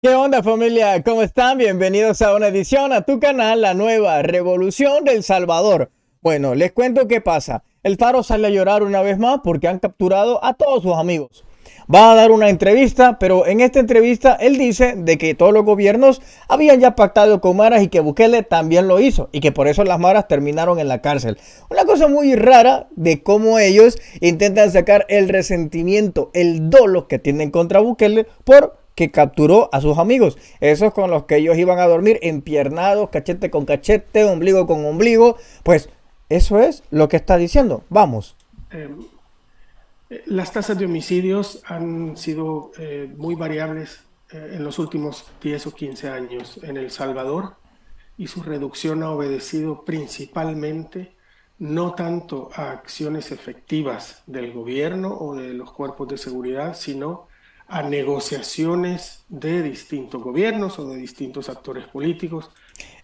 ¿Qué onda, familia? ¿Cómo están? Bienvenidos a una edición a tu canal, la nueva Revolución del Salvador. Bueno, les cuento qué pasa. El Faro sale a llorar una vez más porque han capturado a todos sus amigos. Va a dar una entrevista, pero en esta entrevista él dice de que todos los gobiernos habían ya pactado con maras y que Bukele también lo hizo y que por eso las maras terminaron en la cárcel. Una cosa muy rara de cómo ellos intentan sacar el resentimiento, el dolo que tienen contra Bukele por que capturó a sus amigos, esos con los que ellos iban a dormir empiernados, cachete con cachete, ombligo con ombligo. Pues eso es lo que está diciendo. Vamos. Eh, las tasas de homicidios han sido muy variables en los últimos 10 o 15 años en El Salvador, y su reducción ha obedecido principalmente no tanto a acciones efectivas del gobierno o de los cuerpos de seguridad, sino a negociaciones de distintos gobiernos o de distintos actores políticos.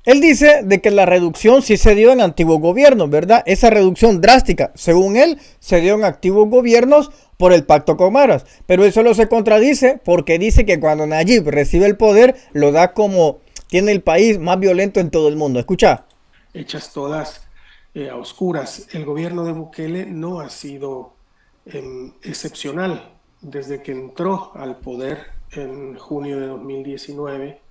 Él dice de que la reducción sí se dio en antiguos gobiernos, ¿verdad? Esa reducción drástica, según él, se dio en antiguos gobiernos por el pacto con Maras. Pero eso lo se contradice porque dice que cuando Nayib recibe el poder, lo da como tiene el país más violento en todo el mundo. Escucha. Hechas todas a oscuras. El gobierno de Bukele no ha sido excepcional. Desde que entró al poder en junio de 2019,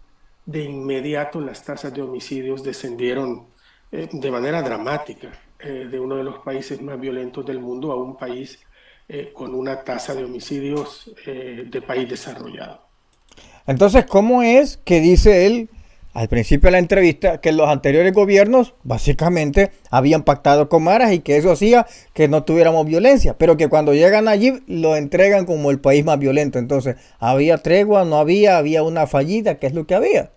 de inmediato las tasas de homicidios descendieron de manera dramática, de uno de los países más violentos del mundo a un país con una tasa de homicidios de país desarrollado. Entonces, ¿cómo es que dice él al principio de la entrevista que los anteriores gobiernos básicamente habían pactado con maras y que eso hacía que no tuviéramos violencia, pero que cuando llegan allí lo entregan como el país más violento? Entonces, ¿había tregua? ¿No había? ¿Había una fallida? ¿Qué es lo que había?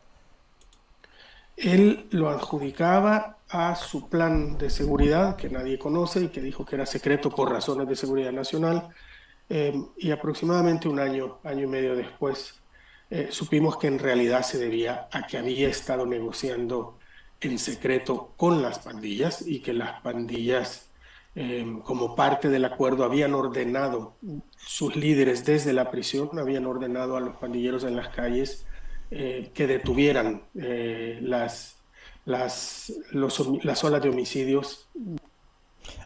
Él lo adjudicaba a su plan de seguridad, que nadie conoce y que dijo que era secreto por razones de seguridad nacional. Y aproximadamente un año, año y medio después, supimos que en realidad se debía a que había estado negociando en secreto con las pandillas, y que las pandillas, como parte del acuerdo, habían ordenado, sus líderes desde la prisión habían ordenado a los pandilleros en las calles que detuvieran las olas de homicidios.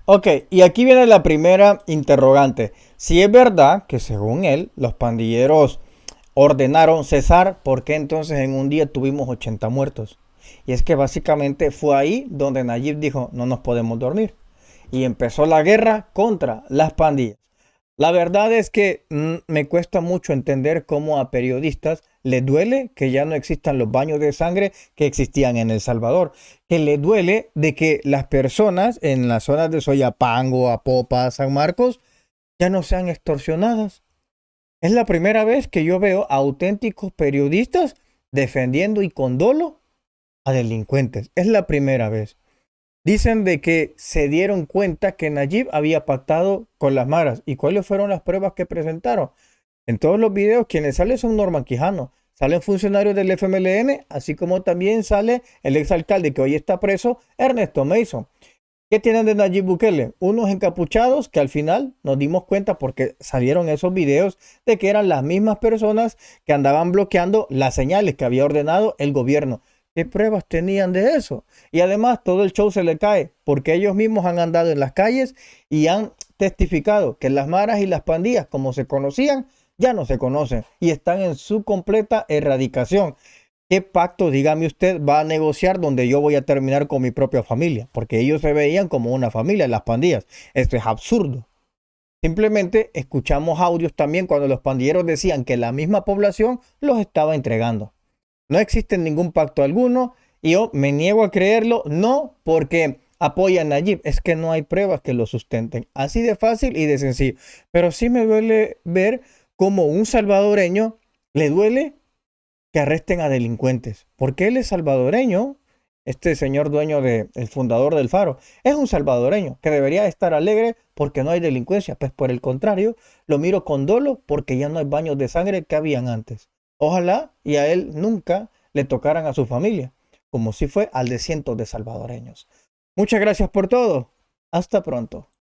Ok, y aquí viene la primera interrogante. Si es verdad que según él, los pandilleros ordenaron cesar, ¿por qué entonces en un día tuvimos 80 muertos? Y es que básicamente fue ahí donde Nayib dijo, no nos podemos dormir. Y empezó la guerra contra las pandillas. La verdad es que me cuesta mucho entender cómo a periodistas les duele que ya no existan los baños de sangre que existían en El Salvador. Que les duele de que las personas en las zonas de Soyapango, Apopa, San Marcos, ya no sean extorsionadas. Es la primera vez que yo veo a auténticos periodistas defendiendo y con dolo a delincuentes. Es la primera vez. Dicen de que se dieron cuenta que Nayib había pactado con las maras. ¿Y cuáles fueron las pruebas que presentaron? En todos los videos quienes salen son Norman Quijano. Salen funcionarios del FMLN, así como también sale el exalcalde que hoy está preso, Ernesto Mason. ¿Qué tienen de Nayib Bukele? Unos encapuchados que al final nos dimos cuenta porque salieron esos videos de que eran las mismas personas que andaban bloqueando las señales que había ordenado el gobierno. ¿Qué pruebas tenían de eso? Y además todo el show se le cae porque ellos mismos han andado en las calles y han testificado que las maras y las pandillas como se conocían ya no se conocen y están en su completa erradicación. ¿Qué pacto, dígame usted, va a negociar donde yo voy a terminar con mi propia familia? Porque ellos se veían como una familia, las pandillas. Esto es absurdo. Simplemente escuchamos audios también cuando los pandilleros decían que la misma población los estaba entregando. No existe ningún pacto alguno y yo me niego a creerlo, no porque apoyan a Nayib, es que no hay pruebas que lo sustenten. Así de fácil y de sencillo. Pero sí me duele ver cómo un salvadoreño le duele que arresten a delincuentes. Porque él es salvadoreño, este señor dueño el fundador del Faro, es un salvadoreño que debería estar alegre porque no hay delincuencia. Pues por el contrario, lo miro con dolo porque ya no hay baños de sangre que habían antes. Ojalá y a él nunca le tocaran a su familia, como si fue al de cientos de salvadoreños. Muchas gracias por todo. Hasta pronto.